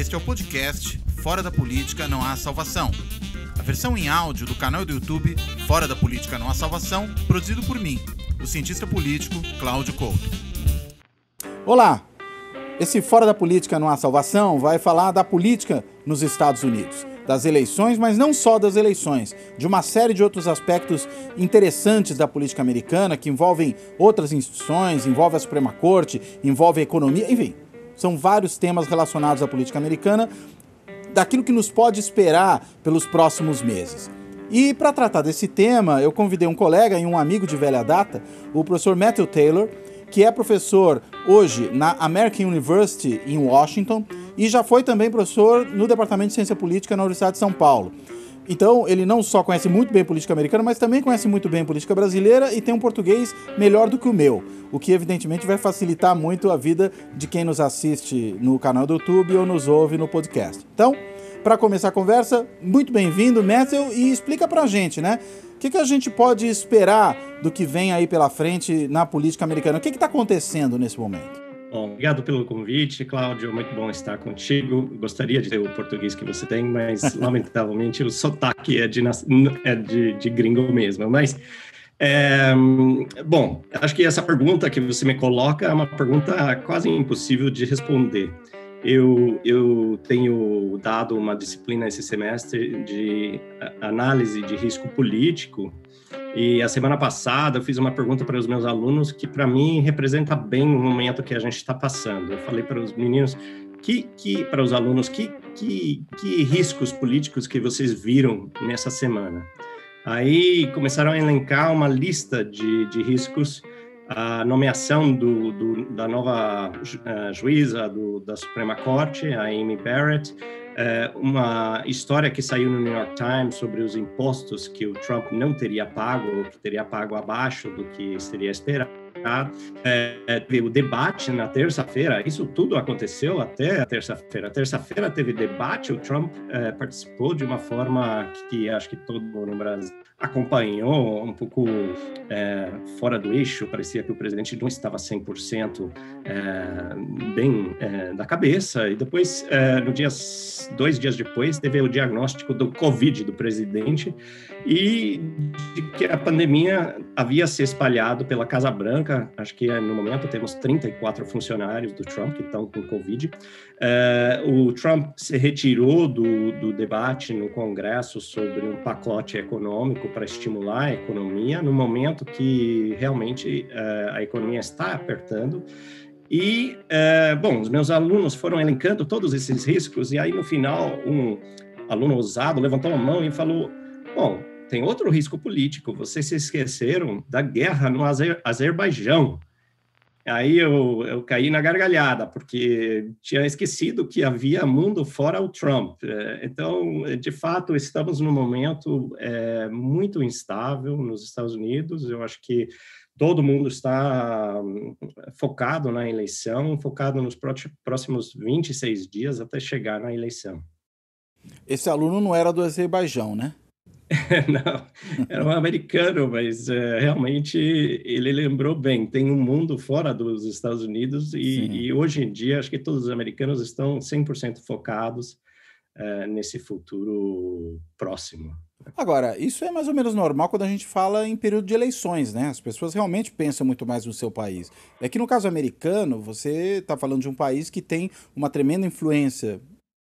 Este é o podcast Fora da Política Não Há Salvação. A versão em áudio do canal do YouTube Fora da Política Não Há Salvação, produzido por mim, o cientista político Cláudio Couto. Olá! Esse Fora da Política Não Há Salvação vai falar da política nos Estados Unidos. Das eleições, mas não só das eleições, de uma série de outros aspectos interessantes da política americana, que envolvem outras instituições, envolve a Suprema Corte, envolve a economia, enfim, são vários temas relacionados à política americana, daquilo que nos pode esperar pelos próximos meses. E para tratar desse tema, eu convidei um colega e um amigo de velha data, o professor Matthew Taylor, que é professor hoje na American University em Washington e já foi também professor no Departamento de Ciência Política na Universidade de São Paulo. Então, ele não só conhece muito bem política americana, mas também conhece muito bem política brasileira e tem um português melhor do que o meu, o que evidentemente vai facilitar muito a vida de quem nos assiste no canal do YouTube ou nos ouve no podcast. Então, para começar a conversa, muito bem-vindo, Matthew, e explica pra gente, né? O que a gente pode esperar do que vem aí pela frente na política americana? O que está acontecendo nesse momento? Bom, obrigado pelo convite, Cláudio, muito bom estar contigo. Gostaria de ter o português que você tem, mas lamentavelmente o sotaque é de gringo mesmo. Mas, bom, acho que essa pergunta que você me coloca é uma pergunta quase impossível de responder. Eu tenho dado uma disciplina esse semestre de análise de risco político e a semana passada eu fiz uma pergunta para os meus alunos que para mim representa bem o momento que a gente está passando. Eu falei para os meninos, para os alunos, que riscos políticos que vocês viram nessa semana? Aí começaram a elencar uma lista de riscos. A nomeação da nova juíza da Suprema Corte, a Amy Barrett, uma história que saiu no New York Times sobre os impostos que o Trump não teria pago, ou que teria pago abaixo do que seria esperado. O debate na terça-feira, isso tudo aconteceu até a terça-feira. A terça-feira teve debate, o Trump participou de uma forma que acho que todo mundo no Brasil acompanhou, um pouco fora do eixo. Parecia que o presidente não estava 100% bem da cabeça. E depois, 2 dias depois, teve o diagnóstico do Covid do presidente e de que a pandemia havia se espalhado pela Casa Branca. Acho que no momento temos 34 funcionários do Trump que estão com Covid. O Trump se retirou do debate no Congresso sobre um pacote econômico para estimular a economia, no momento que realmente a economia está apertando. E, bom, os meus alunos foram elencando todos esses riscos e aí no final um aluno ousado levantou a mão e falou, bom, tem outro risco político, vocês se esqueceram da guerra no Azerbaijão. Aí eu caí na gargalhada, porque tinha esquecido que havia mundo fora o Trump. Então, de fato, estamos num momento muito instável nos Estados Unidos. Eu acho que todo mundo está focado na eleição, focado nos próximos 26 dias até chegar na eleição. Esse aluno não era do Azerbaijão, né? Não, era um americano, mas realmente ele lembrou bem. Tem um mundo fora dos Estados Unidos e hoje em dia acho que todos os americanos estão 100% focados nesse futuro próximo. Agora, isso é mais ou menos normal quando a gente fala em período de eleições, né? As pessoas realmente pensam muito mais no seu país. É que no caso americano, você está falando de um país que tem uma tremenda influência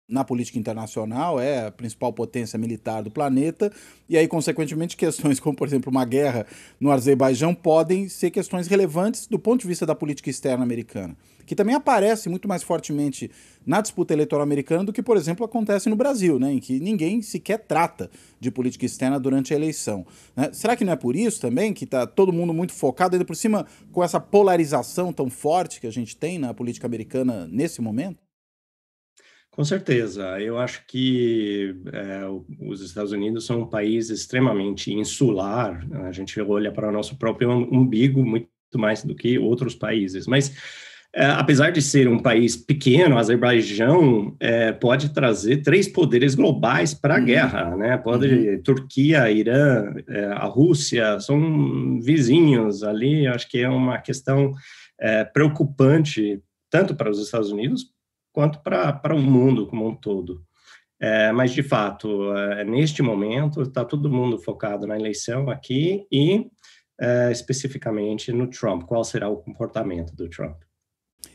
na política internacional, é a principal potência militar do planeta, e aí, consequentemente, questões como, por exemplo, uma guerra no Azerbaijão podem ser questões relevantes do ponto de vista da política externa americana, que também aparece muito mais fortemente na disputa eleitoral americana do que, por exemplo, acontece no Brasil, né, em que ninguém sequer trata de política externa durante a eleição, né? Será que não é por isso também que está todo mundo muito focado, ainda por cima, com essa polarização tão forte que a gente tem na política americana nesse momento? Com certeza. Eu acho que os Estados Unidos são um país extremamente insular. A gente olha para o nosso próprio umbigo muito mais do que outros países. Mas, apesar de ser um país pequeno, o Azerbaijão pode trazer 3 poderes globais para a guerra, né? Turquia, Irã, a Rússia, são vizinhos ali. Eu acho que é uma questão preocupante, tanto para os Estados Unidos, quanto para o mundo como um todo. Mas, de fato, neste momento, está todo mundo focado na eleição aqui e, especificamente, no Trump. Qual será o comportamento do Trump?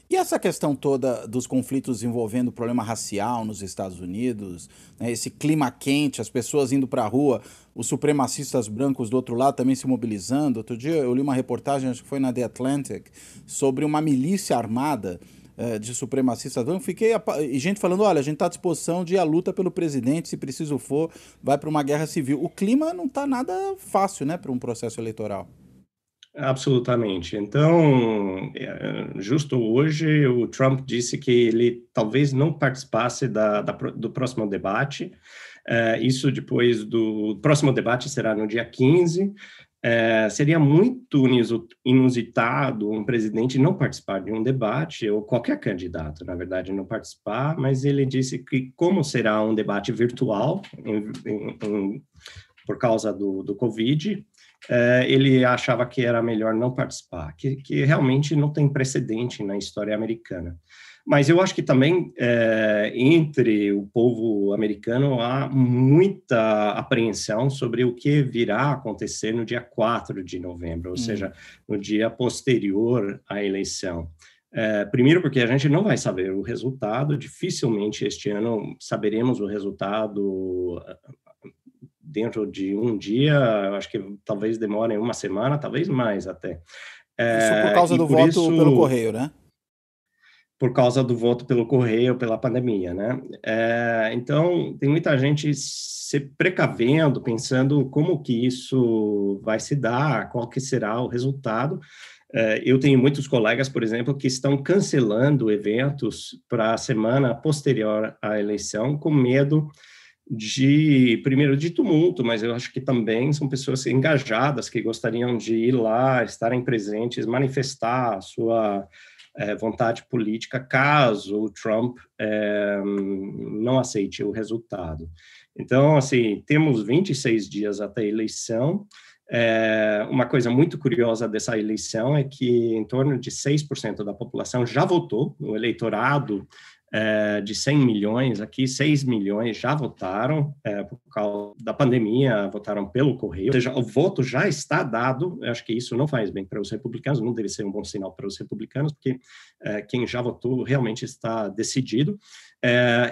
E essa questão toda dos conflitos envolvendo o problema racial nos Estados Unidos, né, esse clima quente, as pessoas indo para a rua, os supremacistas brancos do outro lado também se mobilizando. Outro dia eu li uma reportagem, acho que foi na The Atlantic, sobre uma milícia armada de supremacistas brancos. E gente falando, olha, a gente está à disposição de ir à luta pelo presidente, se preciso for, vai para uma guerra civil. O clima não está nada fácil, né, para um processo eleitoral. Absolutamente. Então, justo hoje, o Trump disse que ele talvez não participasse do próximo debate. Isso depois do próximo debate será no dia 15. Seria muito inusitado um presidente não participar de um debate, ou qualquer candidato, na verdade, não participar, mas ele disse que, como será um debate virtual, por causa do Covid, ele achava que era melhor não participar, que realmente não tem precedente na história americana. Mas eu acho que também, entre o povo americano, há muita apreensão sobre o que virá acontecer no dia 4 de novembro, ou seja, no dia posterior à eleição. Primeiro porque a gente não vai saber o resultado, dificilmente este ano saberemos o resultado dentro de um dia, eu acho que talvez demore uma semana, talvez mais até. Isso por causa do voto pelo correio, né? Por causa do voto pelo correio, pela pandemia, né? Então, tem muita gente se precavendo, pensando como que isso vai se dar, qual que será o resultado. Eu tenho muitos colegas, por exemplo, que estão cancelando eventos para a semana posterior à eleição, com medo primeiro de tumulto, mas eu acho que também são pessoas engajadas que gostariam de ir lá, estarem presentes, manifestar a sua vontade política caso o Trump não aceite o resultado. Então, assim, temos 26 dias até a eleição. Uma coisa muito curiosa dessa eleição é que em torno de 6% da população já votou. O eleitorado de 100 milhões, aqui 6 milhões já votaram por causa da pandemia, votaram pelo correio, ou seja, o voto já está dado. Eu acho que isso não faz bem para os republicanos, não deve ser um bom sinal para os republicanos, porque quem já votou realmente está decidido,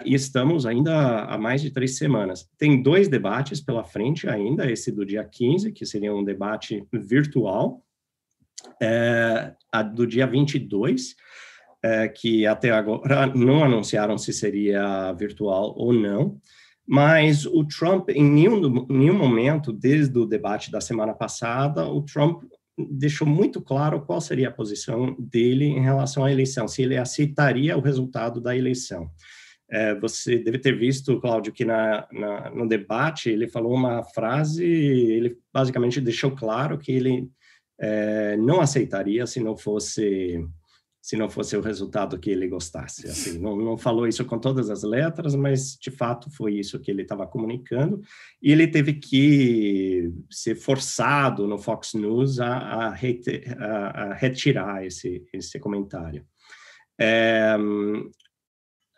e estamos ainda há mais de 3 semanas. Tem 2 debates pela frente ainda, esse do dia 15, que seria um debate virtual, a do dia 22, que até agora não anunciaram se seria virtual ou não, mas o Trump, em nenhum momento, desde o debate da semana passada, o Trump deixou muito claro qual seria a posição dele em relação à eleição, se ele aceitaria o resultado da eleição. Você deve ter visto, Cláudio, que no debate ele falou uma frase, ele basicamente deixou claro que ele não aceitaria se não fosse o resultado que ele gostasse. Assim, não falou isso com todas as letras, mas, de fato, foi isso que ele estava comunicando, e ele teve que ser forçado no Fox News a retirar esse comentário.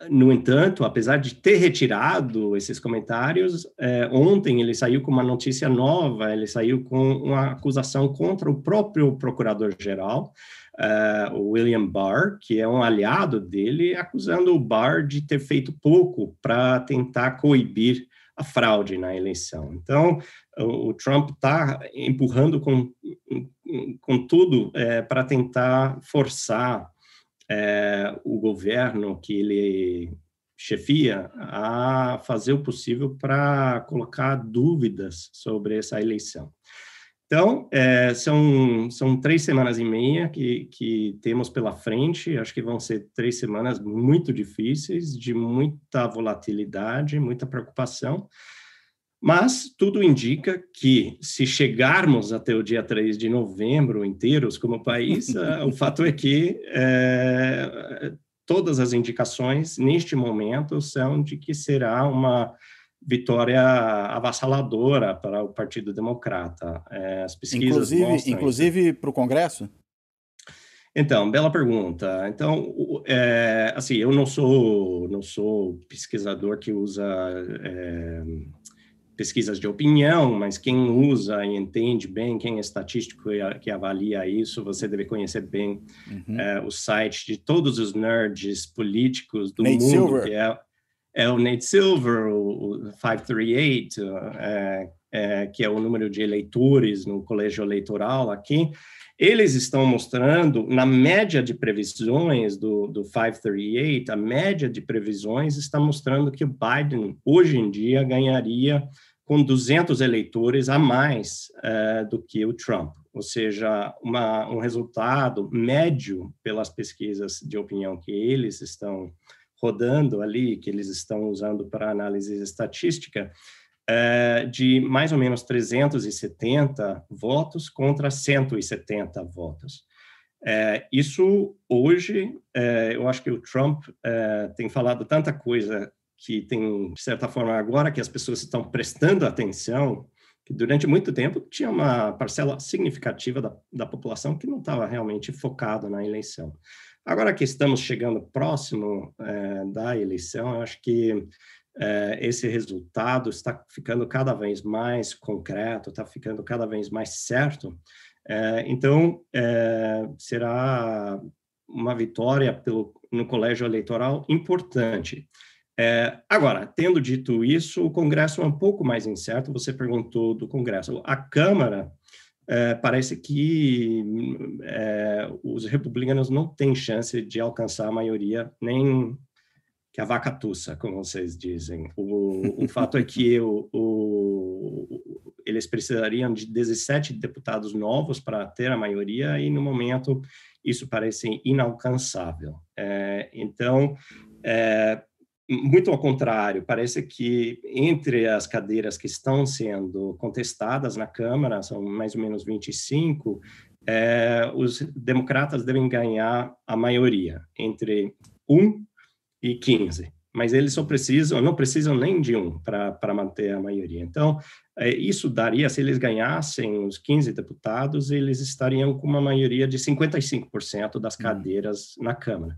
No entanto, apesar de ter retirado esses comentários, ontem ele saiu com uma notícia nova, ele saiu com uma acusação contra o próprio procurador-geral, o William Barr, que é um aliado dele, acusando o Barr de ter feito pouco para tentar coibir a fraude na eleição. Então, o Trump está empurrando com tudo para tentar forçar o governo que ele chefia a fazer o possível para colocar dúvidas sobre essa eleição. Então, são 3 semanas e meia que temos pela frente. Acho que vão ser 3 semanas muito difíceis, de muita volatilidade, muita preocupação, mas tudo indica que, se chegarmos até o dia 3 de novembro inteiros como país, o fato é que todas as indicações, neste momento, são de que será uma vitória avassaladora para o Partido Democrata. As pesquisas inclusive para o Congresso? Então, bela pergunta. Então, assim, eu não sou pesquisador que usa pesquisas de opinião, mas quem usa e entende bem, quem é estatístico que avalia isso, você deve conhecer bem o site de todos os nerds políticos do Nate mundo, Silver. que é o Nate Silver, o 538, que é o número de eleitores no colégio eleitoral aqui. Eles estão mostrando, na média de previsões do 538, a média de previsões está mostrando que o Biden, hoje em dia, ganharia com 200 eleitores a mais do que o Trump. Ou seja, um resultado médio pelas pesquisas de opinião que eles estão rodando ali, que eles estão usando para análise estatística, de mais ou menos 370 votos contra 170 votos. Isso, hoje, eu acho que o Trump tem falado tanta coisa que tem, de certa forma, agora que as pessoas estão prestando atenção, que durante muito tempo tinha uma parcela significativa da população que não estava realmente focada na eleição. Agora que estamos chegando próximo da eleição, eu acho que esse resultado está ficando cada vez mais concreto, está ficando cada vez mais certo. Então, será uma vitória no colégio eleitoral importante. Agora, tendo dito isso, o Congresso é um pouco mais incerto. Você perguntou do Congresso. A Câmara, parece que os republicanos não têm chance de alcançar a maioria, nem que a vaca tussa, como vocês dizem. O fato é que eles precisariam de 17 deputados novos para ter a maioria, e, no momento, isso parece inalcançável. Então, muito ao contrário, parece que entre as cadeiras que estão sendo contestadas na Câmara, são mais ou menos 25, os democratas devem ganhar a maioria, entre 1 e 15, mas eles não precisam nem de 1 para manter a maioria. Então, isso daria, se eles ganhassem os 15 deputados, eles estariam com uma maioria de 55% das cadeiras na Câmara.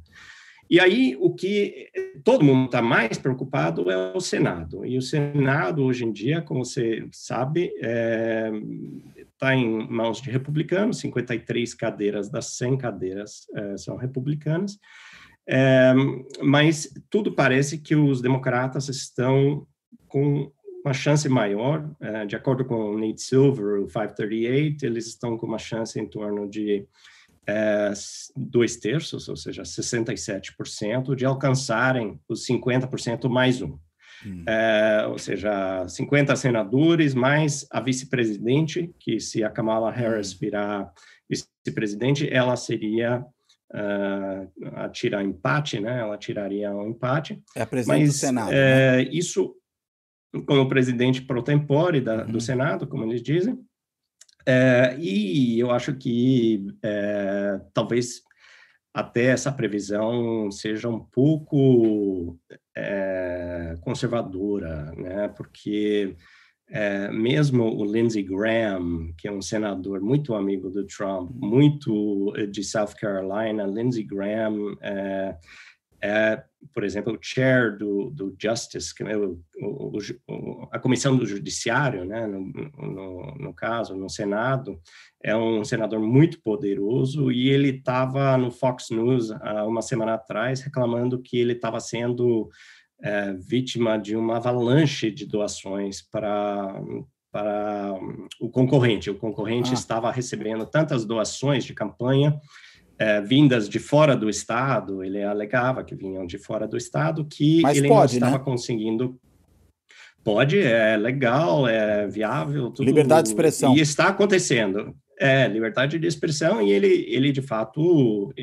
E aí, o que todo mundo está mais preocupado é o Senado. E o Senado, hoje em dia, como você sabe, está em mãos de republicanos. 53 cadeiras das 100 cadeiras são republicanas. Mas tudo parece que os democratas estão com uma chance maior. De acordo com o Nate Silver, o 538, eles estão com uma chance em torno de 2/3, ou seja, 67%, de alcançarem os 50% mais 1. Ou seja, 50 senadores mais a vice-presidente, que se a Kamala Harris virar vice-presidente, ela seria a tirar empate, né? Ela tiraria um empate. É a presidente do Senado, né? Isso como presidente pro tempore do Senado, como eles dizem. E eu acho que talvez até essa previsão seja um pouco conservadora, né? Porque mesmo o Lindsey Graham, que é um senador muito amigo do Trump, muito de South Carolina, Lindsey Graham por exemplo, o chair do Justice, que é a Comissão do Judiciário, né, no caso, no Senado, é um senador muito poderoso, e ele estava no Fox News há uma semana atrás reclamando que ele estava sendo vítima de uma avalanche de doações para o concorrente. O concorrente estava recebendo tantas doações de campanha vindas de fora do Estado, ele alegava que vinham de fora do Estado, que ele não estava conseguindo. Pode, é legal, é viável. Tudo, liberdade de expressão. E está acontecendo. Liberdade de expressão, e ele de fato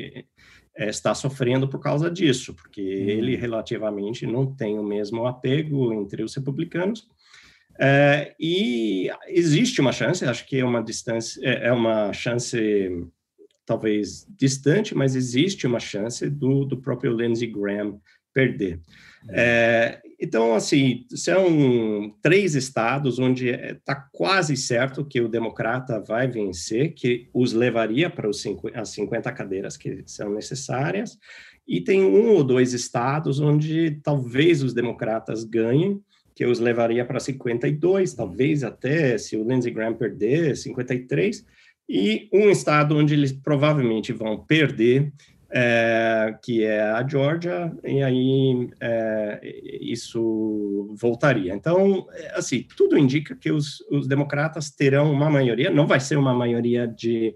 está sofrendo por causa disso, porque ele relativamente não tem o mesmo apego entre os republicanos. E existe uma chance, acho que é uma chance talvez distante, mas existe uma chance do próprio Lindsey Graham perder. Então, assim, são 3 estados onde está quase certo que o democrata vai vencer, que os levaria para as 50 cadeiras que são necessárias, e tem 1 ou 2 estados onde talvez os democratas ganhem, que os levaria para 52, talvez até, se o Lindsey Graham perder, 53, e um estado onde eles provavelmente vão perder, que é a Geórgia, e aí isso voltaria. Então, assim, tudo indica que os democratas terão uma maioria, não vai ser uma maioria de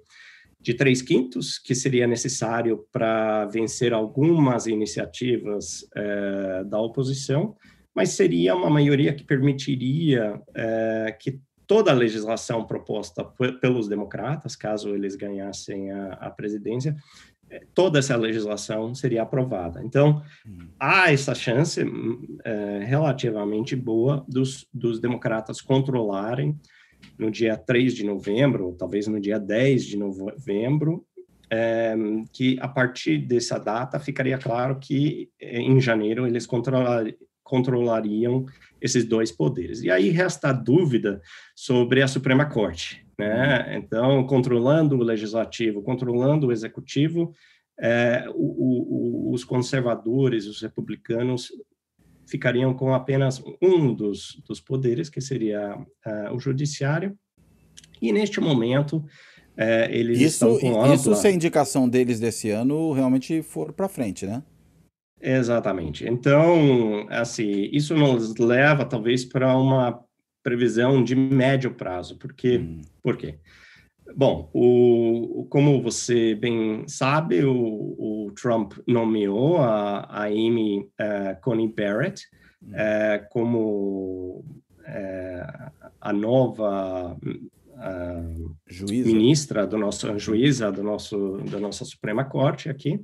3/5, que seria necessário para vencer algumas iniciativas da oposição, mas seria uma maioria que permitiria que toda a legislação proposta pelos democratas, caso eles ganhassem a presidência, toda essa legislação seria aprovada. Então, há essa chance relativamente boa dos democratas controlarem no dia 3 de novembro, ou talvez no dia 10 de novembro, que a partir dessa data ficaria claro que em janeiro eles controlariam esses 2 poderes. E aí resta a dúvida sobre a Suprema Corte, né? Então, controlando o legislativo, controlando o executivo, os conservadores, os republicanos, ficariam com apenas um dos poderes, que seria o judiciário, e neste momento eles estão com ampla... Isso se a indicação deles desse ano realmente for para frente, né? Exatamente. Então, assim, isso nos leva talvez para uma previsão de médio prazo. Por quê? Bom, como você bem sabe, o Trump nomeou a Amy Coney Barrett como a nova ministra juíza da nossa Suprema Corte aqui.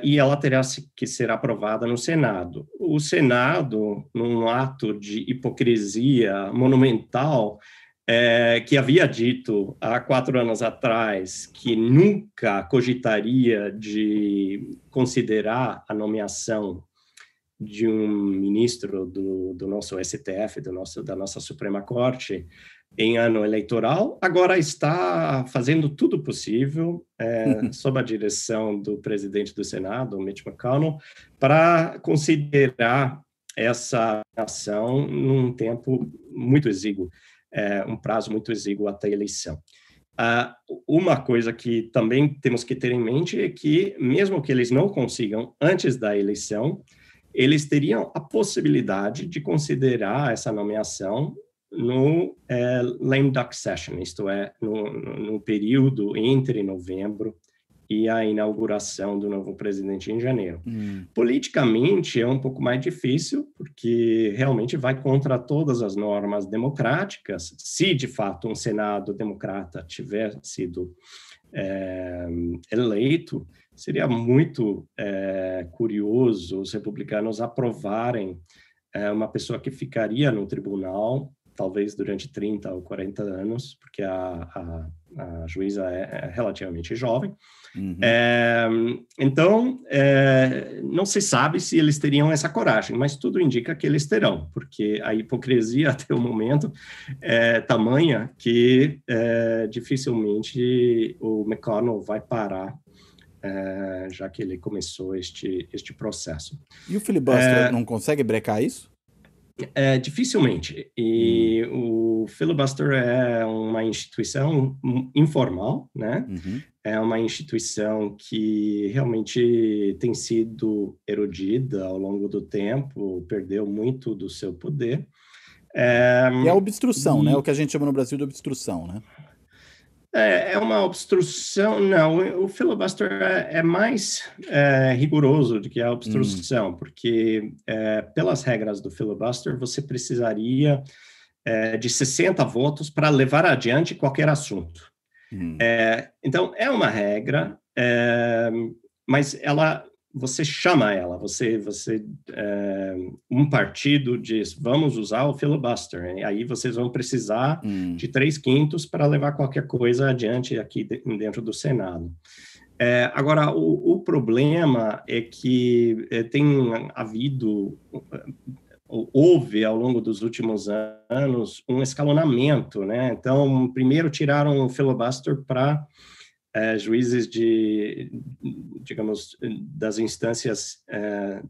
E ela terá que ser aprovada no Senado. O Senado, num ato de hipocrisia monumental, que havia dito há 4 anos atrás que nunca cogitaria de considerar a nomeação de um ministro do nosso STF, da nossa Suprema Corte, em ano eleitoral, agora está fazendo tudo possível, sob a direção do presidente do Senado, Mitch McConnell, para considerar essa ação num tempo muito exíguo, um prazo muito exíguo até a eleição. Uma coisa que também temos que ter em mente é que, mesmo que eles não consigam antes da eleição, eles teriam a possibilidade de considerar essa nomeação no lame duck session, isto é, no período entre novembro e a inauguração do novo presidente em janeiro. Politicamente é um pouco mais difícil, porque realmente vai contra todas as normas democráticas. Se, de fato, um Senado democrata tiver sido eleito, seria muito curioso os republicanos aprovarem uma pessoa que ficaria no tribunal, talvez durante 30 ou 40 anos, porque a juíza é relativamente jovem. Então, não se sabe se eles teriam essa coragem, mas tudo indica que eles terão, porque a hipocrisia até o momento é tamanha que dificilmente o McConnell vai parar, já que ele começou este processo. E o filibuster não consegue brecar isso? Dificilmente. E o filibuster é uma instituição informal, né? É uma instituição que realmente tem sido erodida ao longo do tempo, perdeu muito do seu poder. E a obstrução, né? O que a gente chama no Brasil de obstrução, né? É uma obstrução, não, o filibuster é mais rigoroso do que a obstrução, porque pelas regras do filibuster você precisaria de 60 votos para levar adiante qualquer assunto. Então, é uma regra, mas você chama ela, um partido diz, vamos usar o filibuster, e aí vocês vão precisar de 3/5 para levar qualquer coisa adiante aqui dentro do Senado. Agora, o problema é que houve ao longo dos últimos anos um escalonamento, né? Então, primeiro tiraram o filibuster para juízes digamos, das instâncias,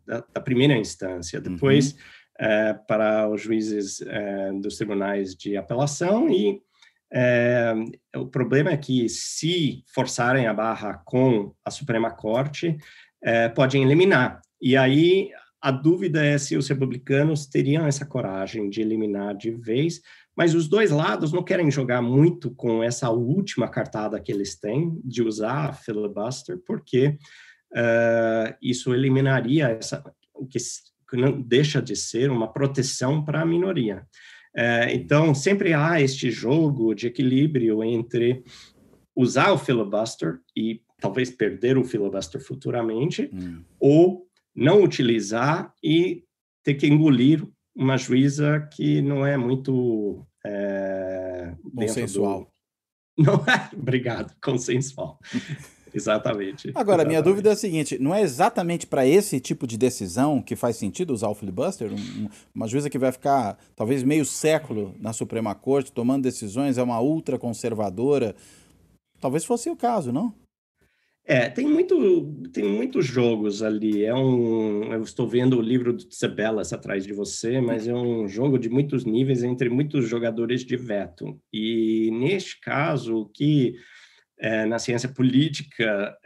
da primeira instância, depois para os juízes dos tribunais de apelação, e o problema é que, se forçarem a barra com a Suprema Corte, podem eliminar. E aí a dúvida é se os republicanos teriam essa coragem de eliminar de vez, mas os dois lados não querem jogar muito com essa última cartada que eles têm de usar filibuster, porque isso eliminaria o que não deixa de ser uma proteção para a minoria. Então, sempre há este jogo de equilíbrio entre usar o filibuster e talvez perder o filibuster futuramente, ou não utilizar e ter que uma juíza que não é muito consensual. Não é, obrigado, consensual. Exatamente. Agora, minha dúvida é a seguinte, não é exatamente para esse tipo de decisão que faz sentido usar o filibuster? Uma juíza que vai ficar talvez meio século na Suprema Corte tomando decisões, é uma ultraconservadora. Talvez fosse o caso, não? Tem muitos jogos ali. Eu estou vendo o livro do Cebelas atrás de você, mas é um jogo de muitos níveis entre muitos jogadores de veto. E, neste caso, o que na ciência política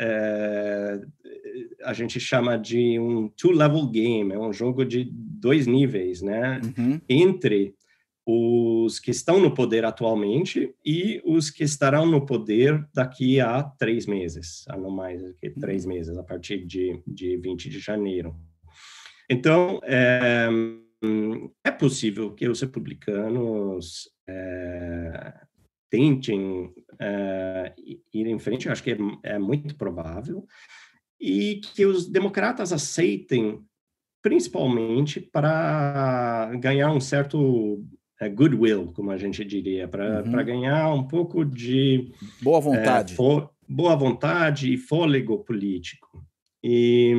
a gente chama de um two-level game, é um jogo de 2 níveis, né? Entre os que estão no poder atualmente e os que estarão no poder daqui a 3 meses, a não mais do que 3 meses, a partir de 20 de janeiro. Então, é possível que os republicanos tentem ir em frente, eu acho que é muito provável, e que os democratas aceitem, principalmente para ganhar um certo goodwill, como a gente diria, para ganhar um pouco de boa vontade, boa vontade e fôlego político. E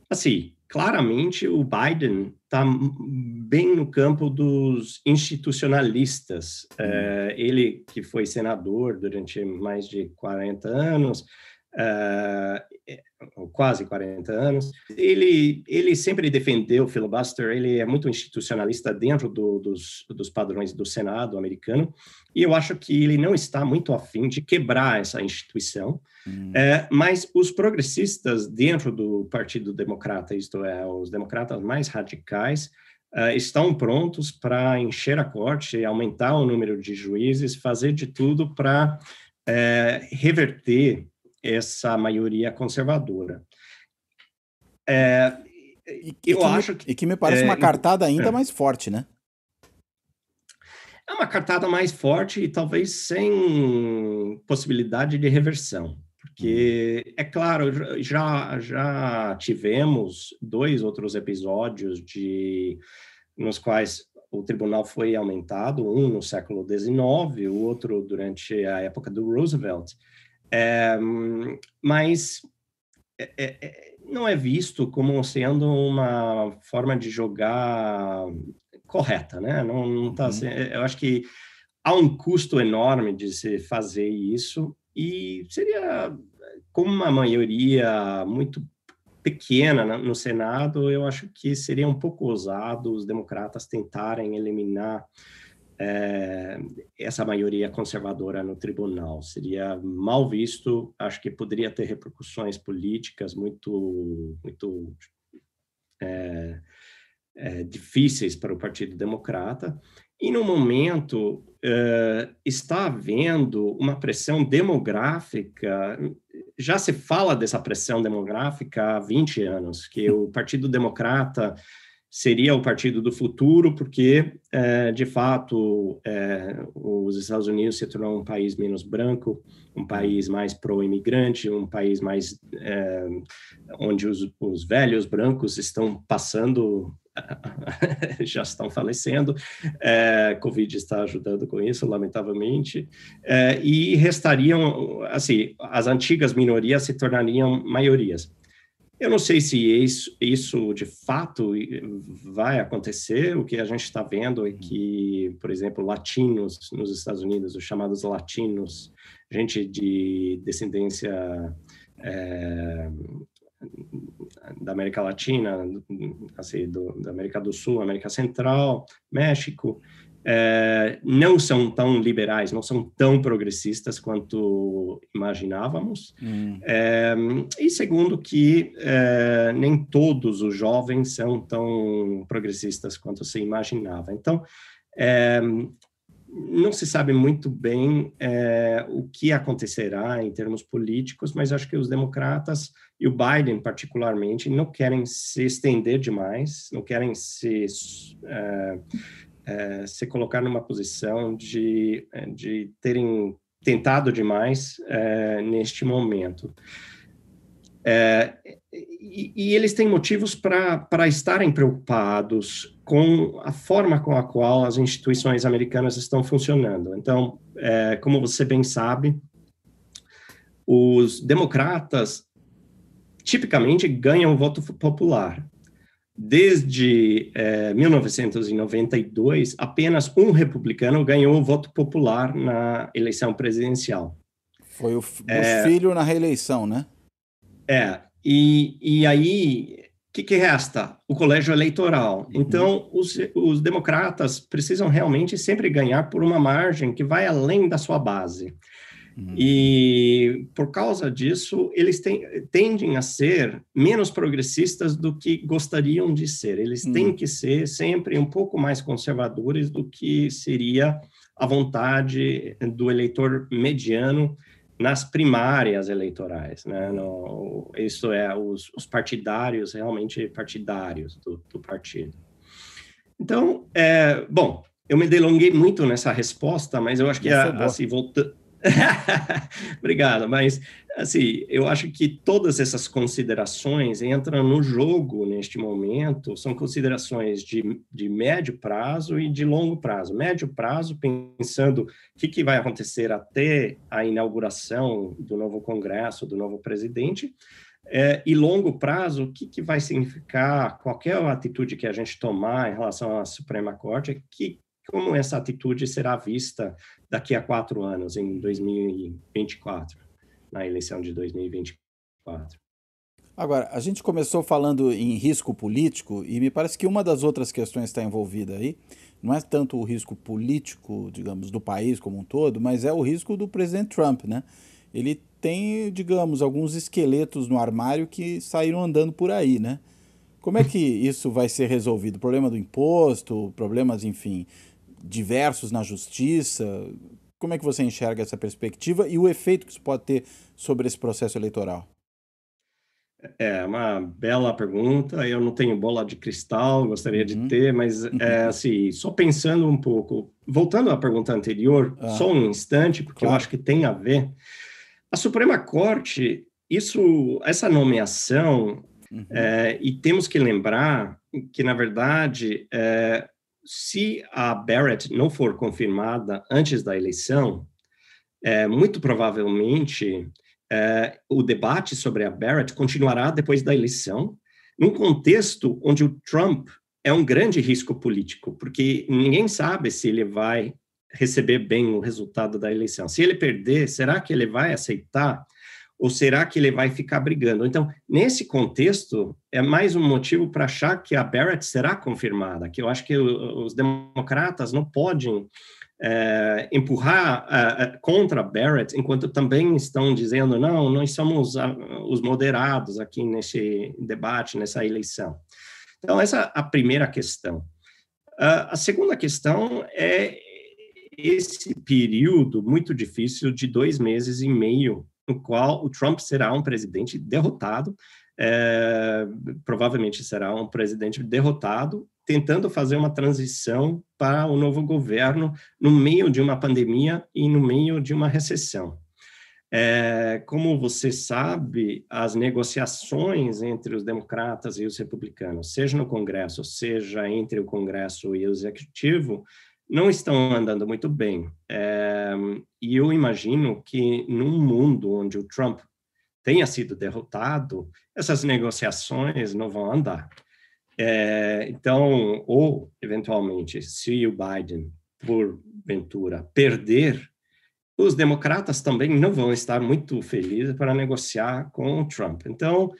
assim, claramente o Biden está bem no campo dos institucionalistas. Ele, que foi senador durante mais de 40 anos, quase 40 anos, ele sempre defendeu o filibuster, ele é muito institucionalista dentro dos padrões do Senado americano, e eu acho que ele não está muito afim de quebrar essa instituição, mas os progressistas dentro do Partido Democrata, isto é, os democratas mais radicais, estão prontos para encher a corte, aumentar o número de juízes, fazer de tudo para reverter essa maioria conservadora. E que me parece uma cartada ainda mais forte, né? É uma cartada mais forte e talvez sem possibilidade de reversão. Porque, é claro, já tivemos 2 outros episódios nos quais o tribunal foi aumentado, um no século XIX, o outro durante a época do Roosevelt. Mas não é visto como sendo uma forma de jogar correta, né? Não tá, eu acho que há um custo enorme de se fazer isso, e seria, como uma maioria muito pequena no Senado, eu acho que seria um pouco ousado os democratas tentarem eliminar essa maioria conservadora no tribunal. Seria mal visto, acho que poderia ter repercussões políticas muito difíceis para o Partido Democrata, e no momento está havendo uma pressão demográfica. Já se fala dessa pressão demográfica há 20 anos, que o Partido Democrata seria o partido do futuro, porque, de fato, os Estados Unidos se tornou um país menos branco, um país mais pró-imigrante, um país mais onde os velhos brancos estão passando, já estão falecendo, Covid está ajudando com isso, lamentavelmente, e restariam, assim, as antigas minorias se tornariam maiorias. Eu não sei se isso de fato vai acontecer. O que a gente está vendo é que, por exemplo, latinos nos Estados Unidos, os chamados latinos, gente de descendência da América Latina, assim, da América do Sul, América Central, México, não são tão liberais, não são tão progressistas quanto imaginávamos. E segundo que nem todos os jovens são tão progressistas quanto se imaginava. Então, não se sabe muito bem o que acontecerá em termos políticos, mas acho que os democratas, e o Biden particularmente, não querem se estender demais, não querem se colocar numa posição de terem tentado demais neste momento. E eles têm motivos para estarem preocupados com a forma com a qual as instituições americanas estão funcionando. Então, como você bem sabe, os democratas tipicamente ganham o voto popular. Desde 1992, apenas um republicano ganhou o voto popular na eleição presidencial. Foi o Bush filho na reeleição, né? E aí, o que resta? O colégio eleitoral. Então, os democratas precisam realmente sempre ganhar por uma margem que vai além da sua base. E, por causa disso, eles tendem a ser menos progressistas do que gostariam de ser. Eles têm que ser sempre um pouco mais conservadores do que seria a vontade do eleitor mediano nas primárias eleitorais, né? Isso os partidários, realmente partidários do partido. Então, bom, eu me delonguei muito nessa resposta, mas eu acho que, assim, voltando... Obrigado, mas assim, eu acho que todas essas considerações entram no jogo neste momento, são considerações de médio prazo e de longo prazo. Médio prazo, pensando o que vai acontecer até a inauguração do novo Congresso, do novo presidente, e longo prazo, o que vai significar qualquer atitude que a gente tomar em relação à Suprema Corte, como essa atitude será vista daqui a 4 anos, em 2024, na eleição de 2024. Agora, a gente começou falando em risco político e me parece que uma das outras questões que está envolvida aí não é tanto o risco político, digamos, do país como um todo, mas é o risco do presidente Trump, né? Ele tem, digamos, alguns esqueletos no armário que saíram andando por aí, né? Como é que isso vai ser resolvido? O problema do imposto, problemas, enfim, diversos na justiça. Como é que você enxerga essa perspectiva e o efeito que isso pode ter sobre esse processo eleitoral? É uma bela pergunta. Eu não tenho bola de cristal, gostaria de ter, mas assim, só pensando um pouco, voltando à pergunta anterior, só um instante, porque eu acho que tem a ver. A Suprema Corte, essa nomeação, e temos que lembrar que, na verdade, se a Barrett não for confirmada antes da eleição, muito provavelmente o debate sobre a Barrett continuará depois da eleição, num contexto onde o Trump é um grande risco político, porque ninguém sabe se ele vai receber bem o resultado da eleição. Se ele perder, será que ele vai aceitar? Ou será que ele vai ficar brigando? Então, nesse contexto, é mais um motivo para achar que a Barrett será confirmada, que eu acho que os democratas não podem empurrar contra a Barrett, enquanto também estão dizendo, não, nós somos os moderados aqui nesse debate, nessa eleição. Então, essa é a primeira questão. A segunda questão é esse período muito difícil de 2 meses e meio, no qual o Trump será um presidente derrotado, provavelmente será um presidente derrotado, tentando fazer uma transição para o novo governo no meio de uma pandemia e no meio de uma recessão. Como você sabe, as negociações entre os democratas e os republicanos, seja no Congresso, seja entre o Congresso e o Executivo, não estão andando muito bem. E eu imagino que num mundo onde o Trump tenha sido derrotado, essas negociações não vão andar. Então, ou, eventualmente, se o Biden, porventura, perder, os democratas também não vão estar muito felizes para negociar com o Trump. Então,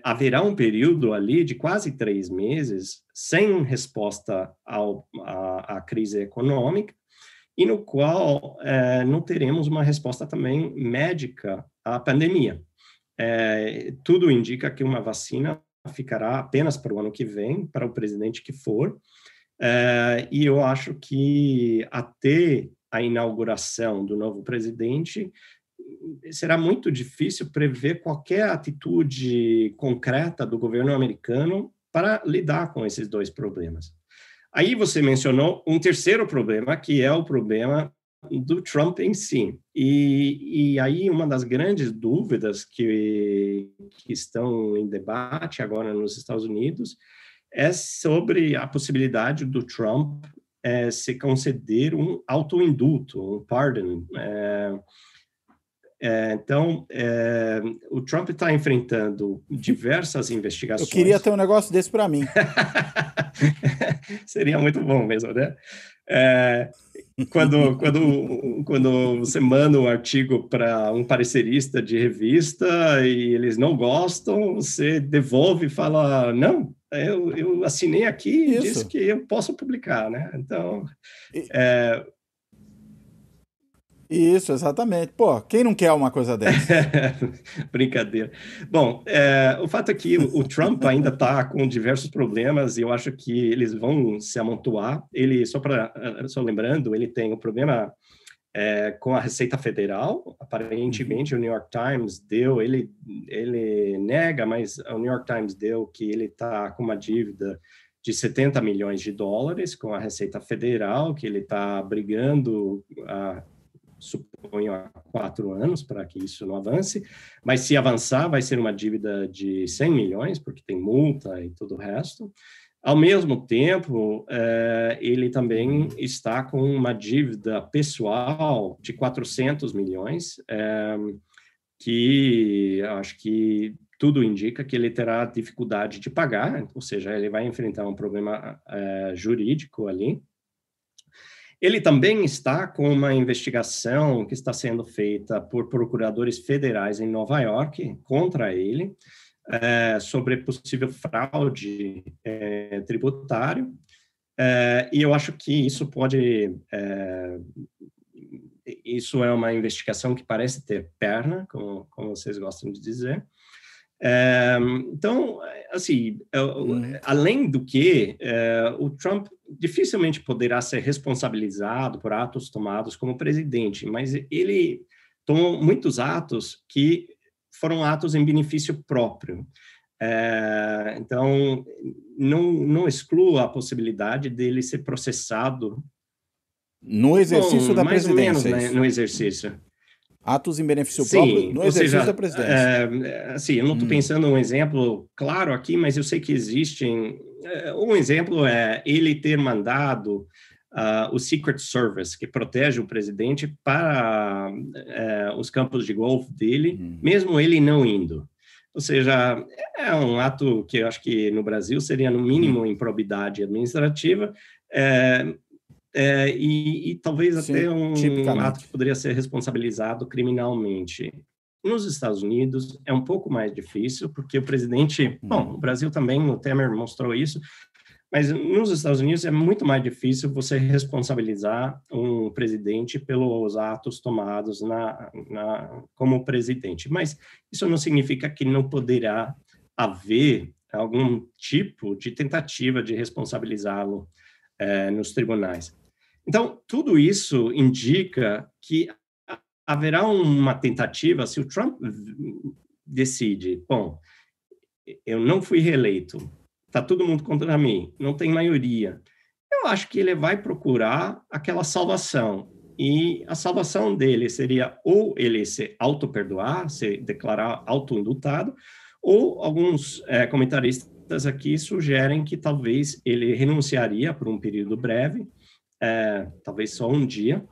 haverá um período ali de quase 3 meses sem resposta à crise econômica, e no qual não teremos uma resposta também médica à pandemia. Tudo indica que uma vacina ficará apenas para o ano que vem, para o presidente que for, e eu acho que até a inauguração do novo presidente será muito difícil prever qualquer atitude concreta do governo americano para lidar com esses 2 problemas. Aí você mencionou um terceiro problema, que é o problema do Trump em si. E aí uma das grandes dúvidas que estão em debate agora nos Estados Unidos é sobre a possibilidade do Trump se conceder um autoindulto, um pardon. Então, o Trump está enfrentando diversas investigações. Eu queria ter um negócio desse para mim. Seria muito bom mesmo, né? Quando você manda um artigo para um parecerista de revista e eles não gostam, você devolve e fala, não, eu assinei aqui e disse que eu posso publicar, né? Então... Isso, exatamente. Pô, quem não quer uma coisa dessa? Brincadeira. Bom, o fato é que o Trump ainda está com diversos problemas e eu acho que eles vão se amontoar. Ele, só lembrando, ele tem um problema com a Receita Federal. Aparentemente, o New York Times deu, ele nega, mas o New York Times deu que ele está com uma dívida de 70 milhões de dólares com a Receita Federal, que ele está brigando suponho, há 4 anos para que isso não avance, mas se avançar vai ser uma dívida de 100 milhões, porque tem multa e todo o resto. Ao mesmo tempo, ele também está com uma dívida pessoal de 400 milhões, que acho que tudo indica que ele terá dificuldade de pagar, ou seja, ele vai enfrentar um problema jurídico ali. Ele também está com uma investigação que está sendo feita por procuradores federais em Nova York contra ele, sobre possível fraude tributário, e eu acho que isso isso é uma investigação que parece ter perna, como vocês gostam de dizer. Então, assim, além do que, o Trump dificilmente poderá ser responsabilizado por atos tomados como presidente, mas ele tomou muitos atos que foram atos em benefício próprio. Então, não exclua a possibilidade dele ser processado. No exercício da mais presidência. Ou menos, né, no exercício. Atos em benefício próprio no exercício da presidência. Assim, eu não estou pensando em um exemplo claro aqui, mas eu sei que existem. Um exemplo é ele ter mandado o Secret Service, que protege o presidente, para os campos de golfe dele, mesmo ele não indo. Ou seja, é um ato que eu acho que no Brasil seria, no mínimo, improbidade administrativa, e talvez até um ato que poderia ser responsabilizado criminalmente. Nos Estados Unidos é um pouco mais difícil, porque o presidente... Bom, o Brasil também, o Temer mostrou isso, mas nos Estados Unidos é muito mais difícil você responsabilizar um presidente pelos atos tomados como presidente. Mas isso não significa que não poderá haver algum tipo de tentativa de responsabilizá-lo nos tribunais. Então, tudo isso indica que haverá uma tentativa, se o Trump decide, bom, eu não fui reeleito, está todo mundo contra mim, não tem maioria, eu acho que ele vai procurar aquela salvação. E a salvação dele seria ou ele se auto-perdoar, se declarar auto-indultado, ou alguns comentaristas aqui sugerem que talvez ele renunciaria por um período breve, talvez só um dia,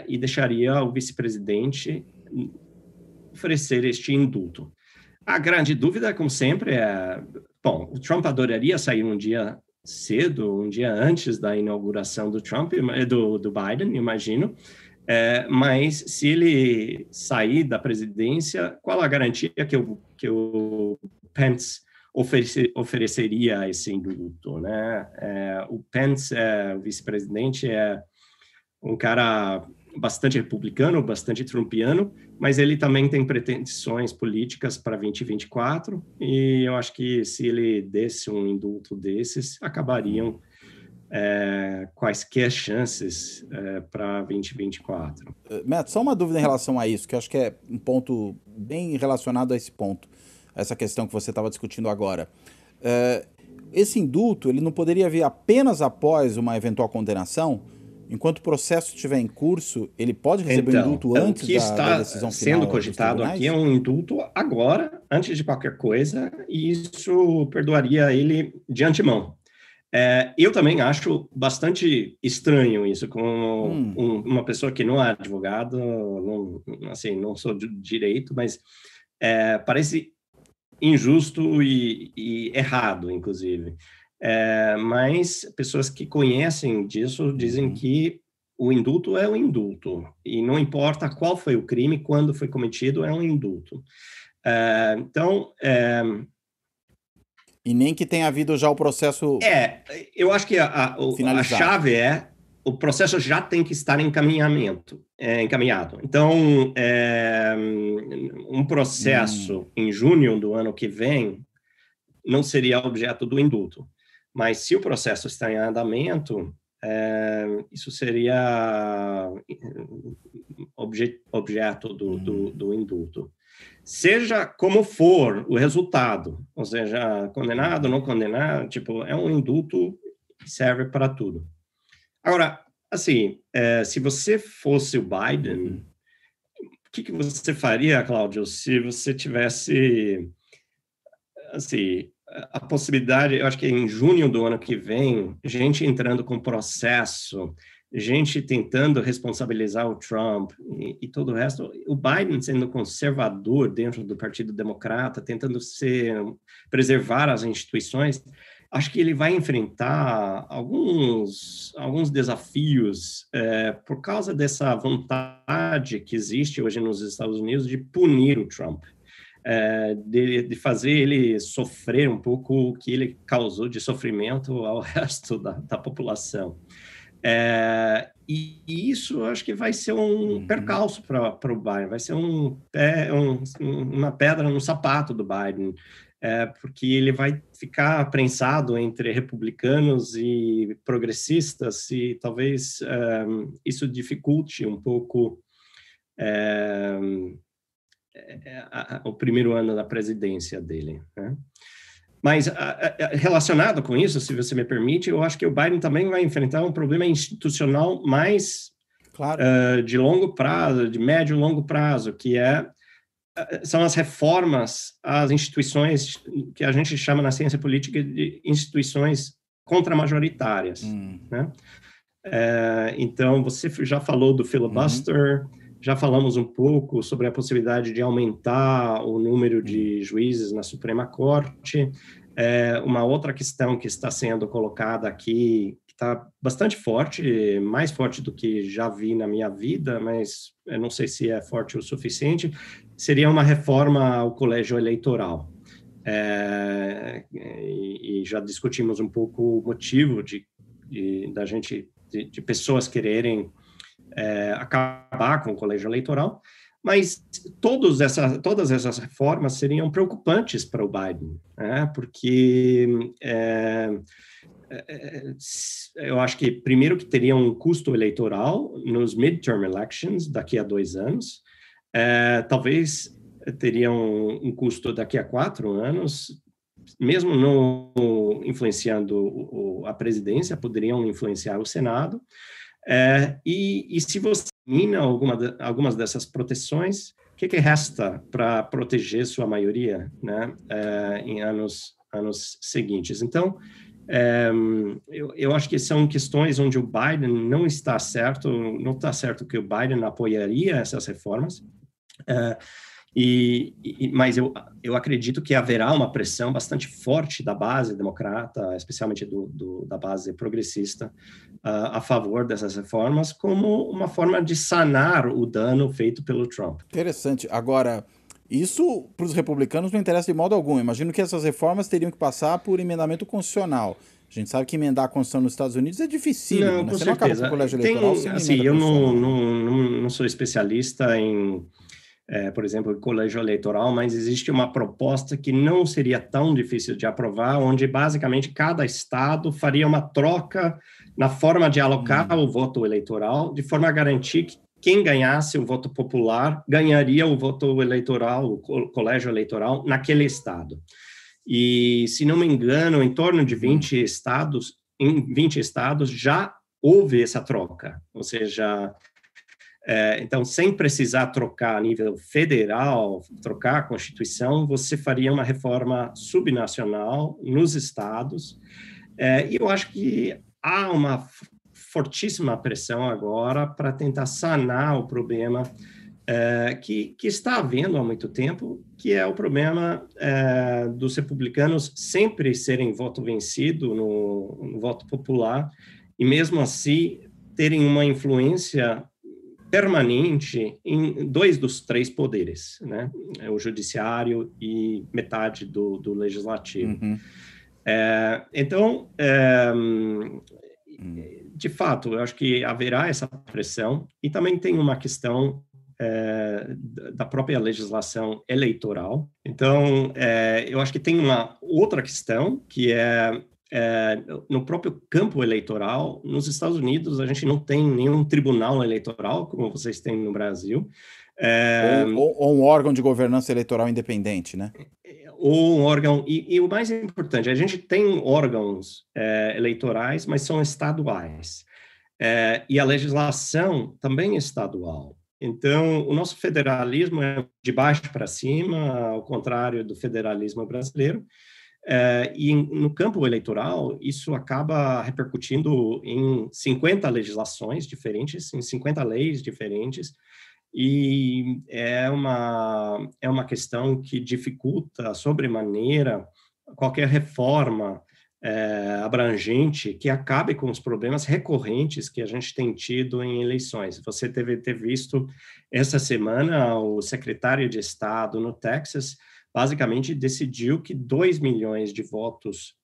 e deixaria o vice-presidente oferecer este indulto. A grande dúvida, como sempre, bom, o Trump adoraria sair um dia cedo, um dia antes da inauguração do Biden, imagino, mas se ele sair da presidência, qual a garantia que o Pence ofereceria esse indulto, né? O Pence, o vice-presidente, é um cara bastante republicano, bastante trumpiano, mas ele também tem pretensões políticas para 2024, e eu acho que se ele desse um indulto desses, acabariam quaisquer chances para 2024. Matt, só uma dúvida em relação a isso, que eu acho que é um ponto bem relacionado a esse ponto, essa questão que você estava discutindo agora. Esse indulto, ele não poderia vir apenas após uma eventual condenação? Enquanto o processo estiver em curso, ele pode receber um indulto antes da decisão final? O que está sendo cogitado aqui é um indulto agora, antes de qualquer coisa, e isso perdoaria ele de antemão. Eu também acho bastante estranho isso, com uma pessoa que não é advogado, não sou de direito, mas parece injusto e errado, inclusive. Mas pessoas que conhecem disso dizem que o indulto é um indulto, e não importa qual foi o crime, quando foi cometido, é um indulto. E nem que tenha havido já o processo eu acho que a chave o processo já tem que estar encaminhado. Então, um processo em junho do ano que vem não seria objeto do indulto. Mas se o processo está em andamento, isso seria objeto do indulto. Seja como for o resultado, ou seja, condenado, não condenado, é um indulto que serve para tudo. Agora, assim, se você fosse o Biden, o que você faria, Cláudio, se você tivesse, assim, a possibilidade, eu acho que em junho do ano que vem, gente entrando com processo, gente tentando responsabilizar o Trump e todo o resto, o Biden sendo conservador dentro do Partido Democrata, tentando preservar as instituições, acho que ele vai enfrentar alguns desafios por causa dessa vontade que existe hoje nos Estados Unidos de punir o Trump. De fazer ele sofrer um pouco o que ele causou de sofrimento ao resto da população. E isso acho que vai ser um percalço para o Biden, vai ser uma pedra no sapato do Biden, porque ele vai ficar prensado entre republicanos e progressistas, e talvez isso dificulte um pouco o primeiro ano da presidência dele, né? Mas, relacionado com isso, se você me permite, eu acho que o Biden também vai enfrentar um problema institucional mais de longo prazo, de médio e longo prazo, que são as reformas às instituições que a gente chama na ciência política de instituições contramajoritárias, né? Então, você já falou do filibuster, já falamos um pouco sobre a possibilidade de aumentar o número de juízes na Suprema Corte. Uma outra questão que está sendo colocada aqui, que está bastante forte, mais forte do que já vi na minha vida, mas eu não sei se é forte o suficiente, seria uma reforma ao colégio eleitoral. E já discutimos um pouco o motivo de pessoas quererem acabar com o colégio eleitoral, mas todas essas reformas seriam preocupantes para o Biden, né? Porque eu acho que, primeiro, que teria um custo eleitoral nos midterm elections daqui a 2 anos, talvez teria um custo daqui a 4 anos, mesmo não influenciando a presidência, poderiam influenciar o Senado. E se você elimina algumas dessas proteções, o que resta para proteger sua maioria, né, em anos seguintes? Então, eu acho que são questões onde o Biden não está certo que o Biden apoiaria essas reformas. Mas eu acredito que haverá uma pressão bastante forte da base democrata, especialmente da base progressista, a favor dessas reformas, como uma forma de sanar o dano feito pelo Trump. Interessante. Agora, isso para os republicanos não interessa de modo algum. Imagino que essas reformas teriam que passar por emendamento constitucional. A gente sabe que emendar a Constituição nos Estados Unidos é difícil, não, né? com Você certeza. não acaba com o colégio eleitoral sem assim, emenda eu constitucional. não sou especialista em, por exemplo, colégio eleitoral, mas existe uma proposta que não seria tão difícil de aprovar, onde basicamente cada estado faria uma troca na forma de alocar o voto eleitoral, de forma a garantir que quem ganhasse o voto popular ganharia o voto eleitoral, o colégio eleitoral, naquele estado. E, se não me engano, em torno de 20 estados já houve essa troca. Ou seja, então, sem precisar trocar a nível federal, trocar a Constituição, você faria uma reforma subnacional nos estados. E eu acho que há uma fortíssima pressão agora para tentar sanar o problema que está havendo há muito tempo, que é o problema dos republicanos sempre serem voto vencido no voto popular e, mesmo assim, terem uma influência permanente em 2 dos 3 poderes, né? O judiciário e metade do legislativo. Então, de fato, eu acho que haverá essa pressão, e também tem uma questão da própria legislação eleitoral. Então, eu acho que tem uma outra questão, que no próprio campo eleitoral. Nos Estados Unidos, a gente não tem nenhum tribunal eleitoral, como vocês têm no Brasil. Ou um órgão de governança eleitoral independente, né? Ou um órgão, e o mais importante, a gente tem órgãos eleitorais, mas são estaduais. E a legislação também é estadual. Então, o nosso federalismo é de baixo para cima, ao contrário do federalismo brasileiro. E no campo eleitoral, isso acaba repercutindo em 50 legislações diferentes, em 50 leis diferentes, e é uma questão que dificulta sobremaneira qualquer reforma abrangente que acabe com os problemas recorrentes que a gente tem tido em eleições. Você deve ter visto essa semana o secretário de Estado no Texas basicamente decidiu que 2 milhões de votos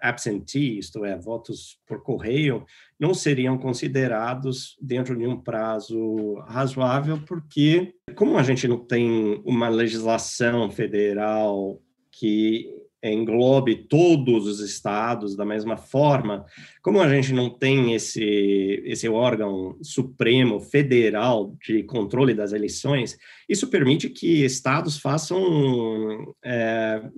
absentee, isto é, votos por correio, não seriam considerados dentro de um prazo razoável, porque, como a gente não tem uma legislação federal que englobe todos os estados da mesma forma, como a gente não tem esse órgão supremo federal de controle das eleições, isso permite que estados façam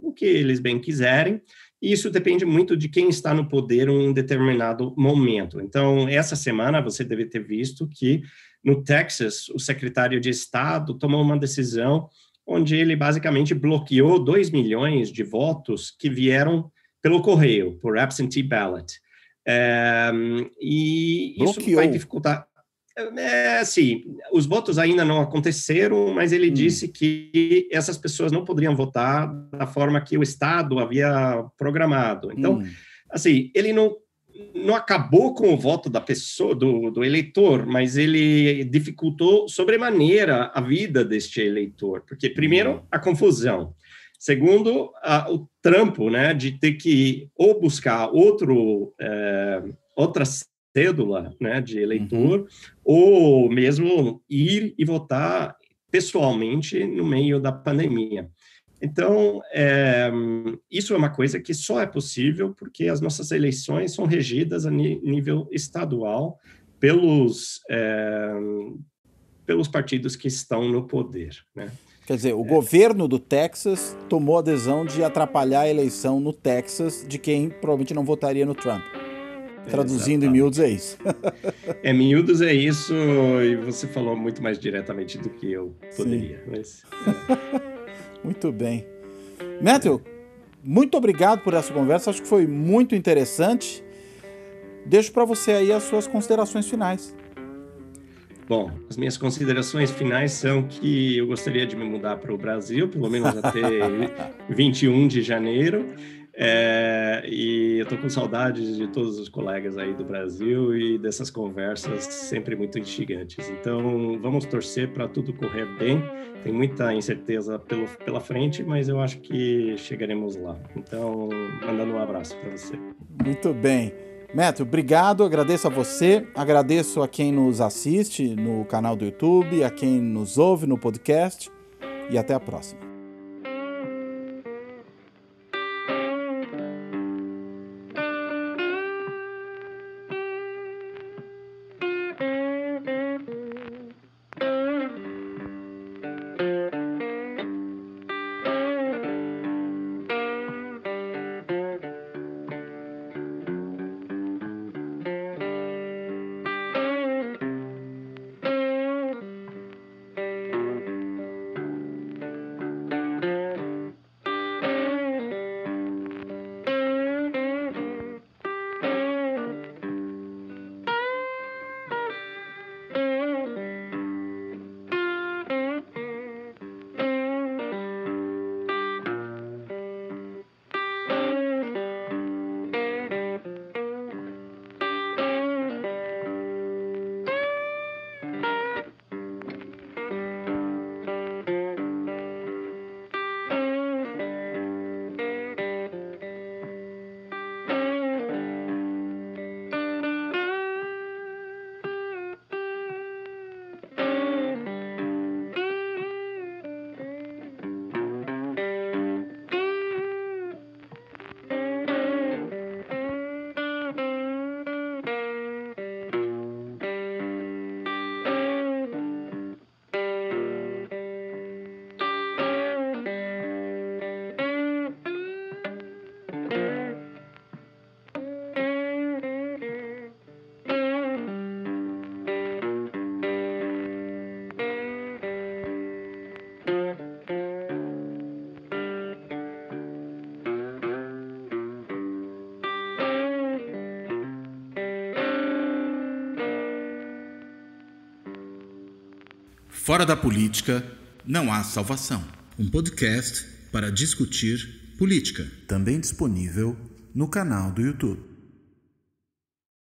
o que eles bem quiserem, e isso depende muito de quem está no poder em um determinado momento. Então, essa semana você deve ter visto que no Texas o secretário de Estado tomou uma decisão onde ele basicamente bloqueou 2 milhões de votos que vieram pelo correio, por absentee ballot. E isso vai dificultar. Sim, os votos ainda não aconteceram, mas ele disse que essas pessoas não poderiam votar da forma que o Estado havia programado. Então, assim, ele não acabou com o voto da pessoa, do eleitor, mas ele dificultou sobremaneira a vida deste eleitor, porque, primeiro, a confusão, segundo, o trampo, né, de ter que ou buscar outra cédula, né, de eleitor, ou mesmo ir e votar pessoalmente no meio da pandemia. Então, isso é uma coisa que só é possível porque as nossas eleições são regidas a nível estadual pelos partidos que estão no poder, né? Quer dizer, o governo do Texas tomou a decisão de atrapalhar a eleição no Texas de quem provavelmente não votaria no Trump. Traduzindo em miúdos é isso. Miúdos é isso, e você falou muito mais diretamente do que eu poderia. Mas, Muito bem. Matthew, muito obrigado por essa conversa, acho que foi muito interessante. Deixo para você aí as suas considerações finais. Bom, as minhas considerações finais são que eu gostaria de me mudar para o Brasil, pelo menos até 21 de janeiro. E eu estou com saudades de todos os colegas aí do Brasil e dessas conversas sempre muito instigantes. Então, vamos torcer para tudo correr bem. Tem muita incerteza pela frente, mas eu acho que chegaremos lá. Então, mandando um abraço para você. Muito bem. Métrio, obrigado, agradeço a você, agradeço a quem nos assiste no canal do YouTube, a quem nos ouve no podcast e até a próxima. Fora da política, não há salvação. Um podcast para discutir política. Também disponível no canal do YouTube.